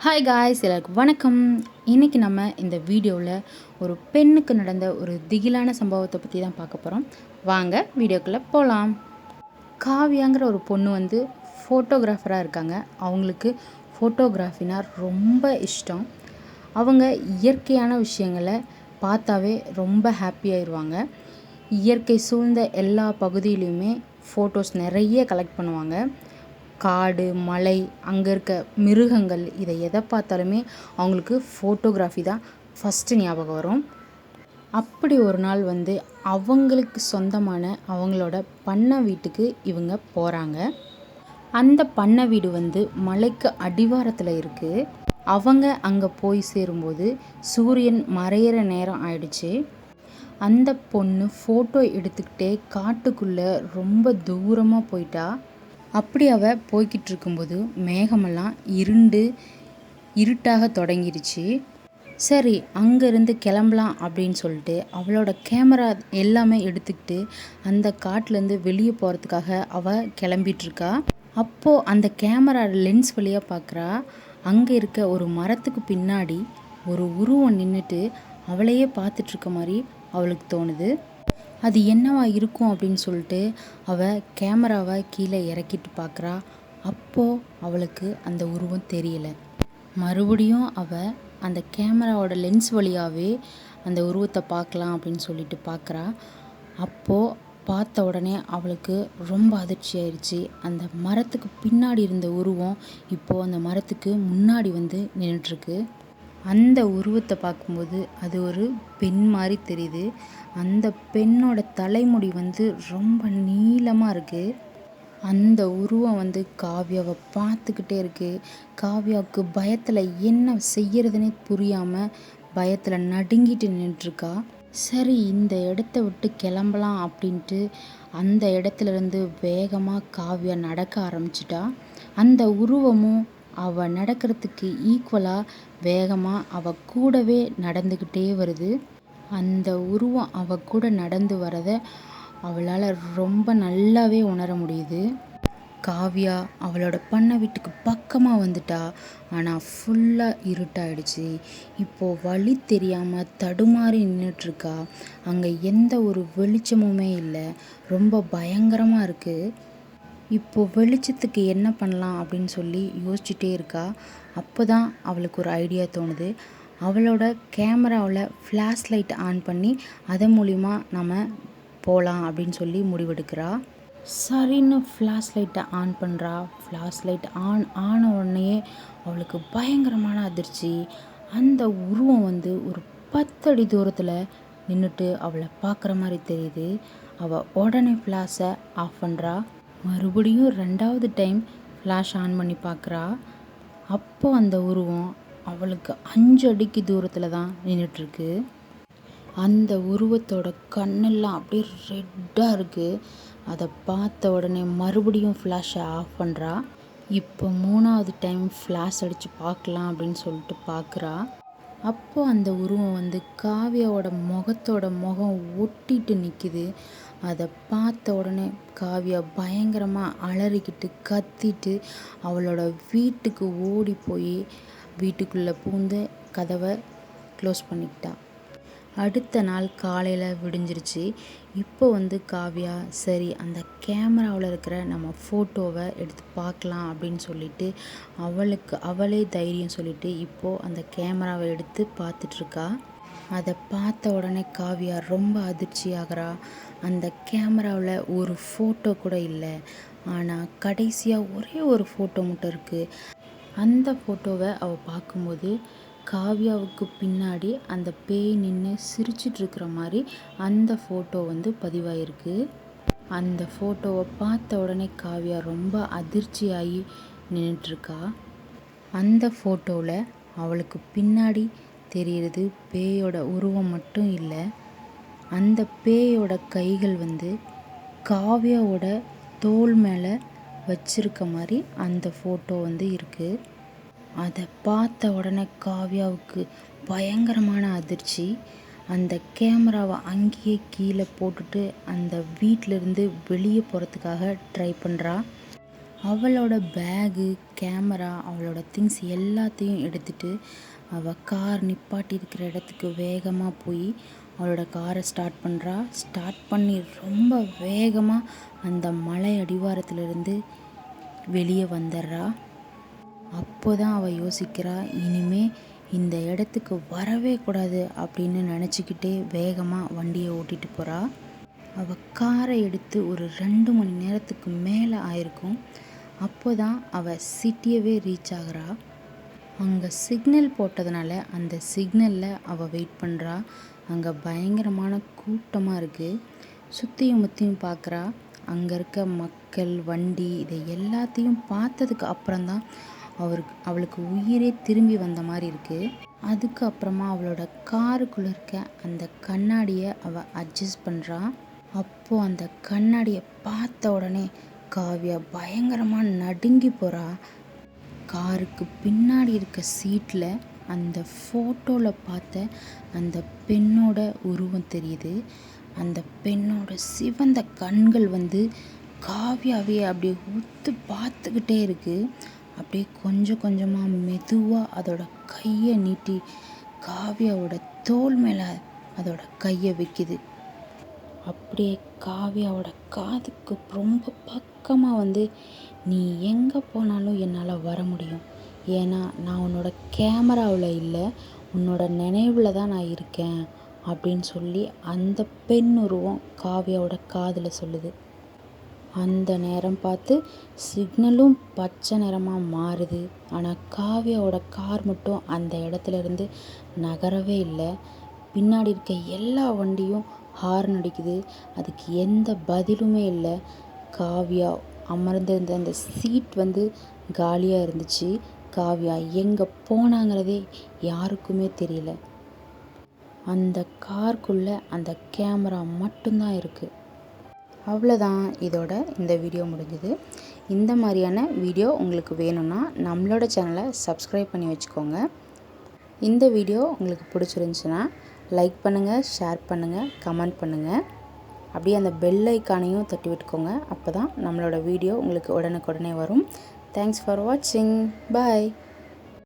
Hi guys, எல்லாருக்கும் வணக்கம். இன்றைக்கி நம்ம இந்த வீடியோவில் ஒரு பெண்ணுக்கு நடந்த ஒரு திகிலான சம்பவத்தை பற்றி தான் பார்க்க போகிறோம். வாங்க வீடியோக்குள்ளே போகலாம். காவியாங்கிற ஒரு பொண்ணு ஃபோட்டோகிராஃபராக இருக்காங்க. அவங்களுக்கு ஃபோட்டோகிராஃபினா ரொம்ப இஷ்டம். அவங்க இயற்கையான விஷயங்களை பார்த்தாவே ரொம்ப ஹாப்பியாகிடுவாங்க. இயற்கை சூழ்ந்த எல்லா பகுதியிலையுமே ஃபோட்டோஸ் நிறைய கலெக்ட் பண்ணுவாங்க. காடு, மலை, அங்கே இருக்க மிருகங்கள், இதை எதை பார்த்தாலுமே அவங்களுக்கு ஃபோட்டோகிராஃபி தான் ஃபஸ்ட்டு ஞாபகம் வரும். அப்படி ஒரு நாள் அவங்களுக்கு சொந்தமான அவங்களோட பண்ணை வீட்டுக்கு இவங்க போகிறாங்க. அந்த பண்ணை வீடு மலைக்கு அடிவாரத்தில் இருக்குது. அவங்க அங்கே போய் சேரும்போது சூரியன் மறையிற நேரம் ஆயிடுச்சு. அந்த பொண்ணு ஃபோட்டோ எடுத்துக்கிட்டே காட்டுக்குள்ளே ரொம்ப தூரமாக போயிட்டா. அப்படி அவள் போய்கிட்டு இருக்கும்போது மேகமெல்லாம் இருட்டாக தொடங்கிடுச்சு. சரி, அங்கேருந்து கிளம்பலாம் அப்படின்னு சொல்லிட்டு அவளோட கேமரா எல்லாமே எடுத்துக்கிட்டு அந்த காட்டிலேருந்து வெளியே போகிறதுக்காக அவள் கிளம்பிகிட்ருக்கா. அப்போது அந்த கேமரா லென்ஸ் வழியாக பார்க்குறா. அங்கே இருக்க ஒரு மரத்துக்கு பின்னாடி ஒரு உருவம் நின்றுட்டு அவளையே பார்த்துட்ருக்க மாதிரி அவளுக்கு தோணுது. அது என்னவா இருக்கும் அப்படின்னு சொல்லிட்டு அவள் கேமராவை கீழே இறக்கிட்டு பார்க்குறா. அப்போது அவளுக்கு அந்த உருவம் தெரியலை. மறுபடியும் அவள் அந்த கேமராவோட லென்ஸ் வழியாகவே அந்த உருவத்தை பார்க்கலாம் அப்படின்னு சொல்லிட்டு பார்க்குறா. அப்போது பார்த்த உடனே அவளுக்கு ரொம்ப அதிர்ச்சி ஆயிடுச்சு. அந்த மரத்துக்கு பின்னாடி இருந்த உருவம் இப்போது அந்த மரத்துக்கு முன்னாடி நின்றுட்டுருக்கு. அந்த உருவத்தை பார்க்கும்போது அது ஒரு பெண் மாதிரி தெரியுது. அந்த பெண்ணோட தலைமுடி ரொம்ப நீளமாக இருக்குது. அந்த உருவம் காவ்யாவை பார்த்துக்கிட்டே இருக்குது. காவ்யாவுக்கு பயத்தில் என்ன செய்யறதுனே புரியாமல் பயத்தில் நடுங்கிட்டு நின்றுட்டுருக்கா. சரி, இந்த இடத்த விட்டு கிளம்பலாம் அப்படின்ட்டு அந்த இடத்துலேருந்து வேகமாக காவ்யா நடக்க ஆரம்பிச்சிட்டா. அந்த உருவமும் அவள் நடக்கிறதுக்கு ஈக்குவலாக வேகமாக அவள் கூடவே நடந்துக்கிட்டே வருது. அந்த உருவம் அவள் கூட நடந்து வரதை அவளால் ரொம்ப நல்லாவே உணர முடியுது. காவ்யா அவளோட பண்ணை வீட்டுக்கு பக்கமாக வந்துட்டா. ஆனால் ஃபுல்லாக இருட்டாயிடுச்சு. இப்போது வழி தெரியாமல் தடுமாறி நின்றுட்டுருக்கா. அங்கே எந்த ஒரு வெளிச்சமுமே இல்லை. ரொம்ப பயங்கரமாக இருக்குது. இப்போது வெளிச்சத்துக்கு என்ன பண்ணலாம் அப்படின்னு சொல்லி யோசிச்சுட்டே இருக்கா. அப்போ தான் அவளுக்கு ஒரு ஐடியா தோணுது. அவளோட கேமராவில் ஃப்ளாஷ் லைட் ஆன் பண்ணி அதன் மூலிமா நம்ம போகலாம் அப்படின்னு சொல்லி முடிவெடுக்கிறா. சரின்னு ஃப்ளாஷ் லைட்டை ஆன் பண்ணுறா. ஃப்ளாஷ் லைட் ஆன உடனே அவளுக்கு பயங்கரமான அதிர்ச்சி. அந்த உருவம் ஒரு 10 அடி தூரத்தில் நின்றுட்டு அவளை பார்க்குற மாதிரி தெரியுது. அவள் உடனே ஃப்ளாஷை ஆஃப் பண்ணுறா. மறுபடியும் 2வது டைம் ஃப்ளாஷ் ஆன் பண்ணி பார்க்குறா. அப்போ அந்த உருவம் அவளுக்கு 5 அடிக்கு தூரத்தில் தான் நின்றுட்டுருக்கு. அந்த உருவத்தோட கண்ணெல்லாம் அப்படியே ரெட்டாக இருக்குது. அதை பார்த்த உடனே மறுபடியும் ஃப்ளாஷை ஆஃப் பண்ணுறா. இப்போ 3வது டைம் ஃப்ளாஷ் அடித்து பார்க்கலாம் அப்படின்னு சொல்லிட்டு பார்க்குறா. அப்போது அந்த உருவம் காவ்யாவோட முகம் ஒட்டிட்டு நிற்கிது. அதை பார்த்த உடனே காவ்யா பயங்கரமாக அலறிக்கிட்டு கத்திட்டு அவளோட வீட்டுக்கு ஓடி போய் வீட்டுக்குள்ளே பூந்து கதவை க்ளோஸ் பண்ணிக்கிட்டா. அடுத்த நாள் காலையில் விடிஞ்சிருச்சு. இப்போ காவ்யா சரி அந்த கேமராவில் இருக்கிற நம்ம ஃபோட்டோவை எடுத்து பார்க்கலாம் அப்படின்னு சொல்லிட்டு அவளே தைரியம் சொல்லிட்டு இப்போது அந்த கேமராவை எடுத்து பார்த்துட்ருக்கா. அதை பார்த்த உடனே காவ்யா ரொம்ப அதிர்ச்சி ஆகிறா. அந்த கேமராவில் ஒரு ஃபோட்டோ கூட இல்லை. ஆனால் கடைசியாக ஒரே ஒரு ஃபோட்டோ மட்டும் இருக்குது. அந்த ஃபோட்டோவை அவள் பார்க்கும்போது காவ்யாவுக்கு பின்னாடி அந்த பேய் நின்று சிரிச்சிட்ருக்கிற மாதிரி அந்த ஃபோட்டோ பதிவாயிருக்கு. அந்த ஃபோட்டோவை பார்த்த உடனே காவ்யா ரொம்ப அதிர்ச்சியாகி நின்றுட்டுருக்கா. அந்த ஃபோட்டோவில் அவளுக்கு பின்னாடி தெரிகிறது பேயோட உருவம் மட்டும் இல்லை. அந்த பேயோட கைகள் காவ்யாவோட தோள் மேலே வச்சிருக்க மாதிரி அந்த ஃபோட்டோ இருக்குது. அதை பார்த்த உடனே காவ்யாவுக்கு பயங்கரமான அதிர்ச்சி. அந்த கேமராவை அங்கேயே கீழே போட்டுட்டு அந்த வீட்டிலேருந்து வெளியே போகிறதுக்காக ட்ரை பண்ணுறா. அவளோட பேகு, கேமரா, அவளோட திங்ஸ் எல்லாத்தையும் எடுத்துட்டு அவள் கார் நிப்பாட்டி இருக்கிற இடத்துக்கு வேகமாக போய் அவளோட காரை ஸ்டார்ட் பண்ணுறா. ஸ்டார்ட் பண்ணி ரொம்ப வேகமாக அந்த மலை அடிவாரத்திலிருந்து வெளியே வந்துடுறா. அப்போ தான் அவள் யோசிக்கிறா, இனிமே இந்த இடத்துக்கு வரவே கூடாது அப்படின்னு நினச்சிக்கிட்டே வேகமாக வண்டியை ஓட்டிகிட்டு போகிறா. அவள் காரை எடுத்து ஒரு 2 மணி நேரத்துக்கு மேலே ஆயிருக்கும். அப்போ தான் அவள் சிட்டியவே ரீச் ஆகிறா. அங்கே சிக்னல் போட்டதுனால அந்த சிக்னலில் அவள் வெயிட் பண்ணுறா. அங்கே பயங்கரமான கூட்டமாக இருக்குது. சுற்றியும் முற்றியும் பார்க்குறா. அங்கே இருக்க மக்கள், வண்டி இதை எல்லாத்தையும் பார்த்ததுக்கு அப்புறம்தான் அவளுக்கு உயிரே திரும்பி வந்த மாதிரி இருக்குது. அதுக்கப்புறமா அவளோட காருக்குள்ளே இருக்க அந்த கண்ணாடியை அவள் அட்ஜஸ்ட் பண்ணுறா. அப்போது அந்த கண்ணாடியை பார்த்த உடனே காவ்யா பயங்கரமாக நடுங்கி போகிறா. காருக்கு பின்னாடி இருக்க சீட்டில் அந்த ஃபோட்டோவில் பார்த்த அந்த பெண்ணோட உருவம் தெரியுது. அந்த பெண்ணோட சிவந்த கண்கள் காவ்யாவே அப்படியே உத்து பார்த்துக்கிட்டே இருக்குது. அப்படியே கொஞ்சம் கொஞ்சமாக மெதுவாக அதோட கையை நீட்டி காவ்யாவோட தோள் மேலே அதோட கையை வைக்குது. அப்படியே காவ்யாவோட காதுக்கு ரொம்ப பக்கமாக நீ எங்கே போனாலும் என்னால் வர முடியும். ஏன்னா நான் உன்னோட கேமராவில் இல்லை, உன்னோட நினைவில் தான் நான் இருக்கேன் அப்படின்னு சொல்லி அந்த பெண் உருவம் காவ்யாவோட காதில் சொல்லுது. அந்த நேரம் பார்த்து சிக்னலும் பச்சை நிறமாக மாறுது. ஆனால் காவ்யாவோட கார் மட்டும் அந்த இடத்துல இருந்து நகரவே இல்லை. பின்னாடி இருக்க எல்லா வண்டியும் ஹார்ன் அடிக்குது. அதுக்கு எந்த பதிலுமே இல்லை. காவ்யா அமர்ந்திருந்த அந்த சீட் காலியாக இருந்துச்சு. காவ்யா எங்கே போனாங்கிறதே யாருக்குமே தெரியல. அந்த காருக்குள்ளே அந்த கேமரா மட்டும்தான் இருக்குது. அவ்வளோதான், இதோட இந்த வீடியோ முடிஞ்சுது. இந்த மாதிரியான வீடியோ உங்களுக்கு வேணும்னா நம்மளோட சேனலை சப்ஸ்கிரைப் பண்ணி வச்சுக்கோங்க. இந்த வீடியோ உங்களுக்கு பிடிச்சிருந்துச்சுன்னா லைக் பண்ணுங்கள், ஷேர் பண்ணுங்கள், கமெண்ட் பண்ணுங்கள். அப்படியே அந்த பெல் ஐக்கானையும் தட்டி விட்டுக்கோங்க. அப்போ தான் நம்மளோட வீடியோ உங்களுக்கு உடனுக்குடனே வரும். தேங்க்ஸ் ஃபார் வாட்சிங். பாய்.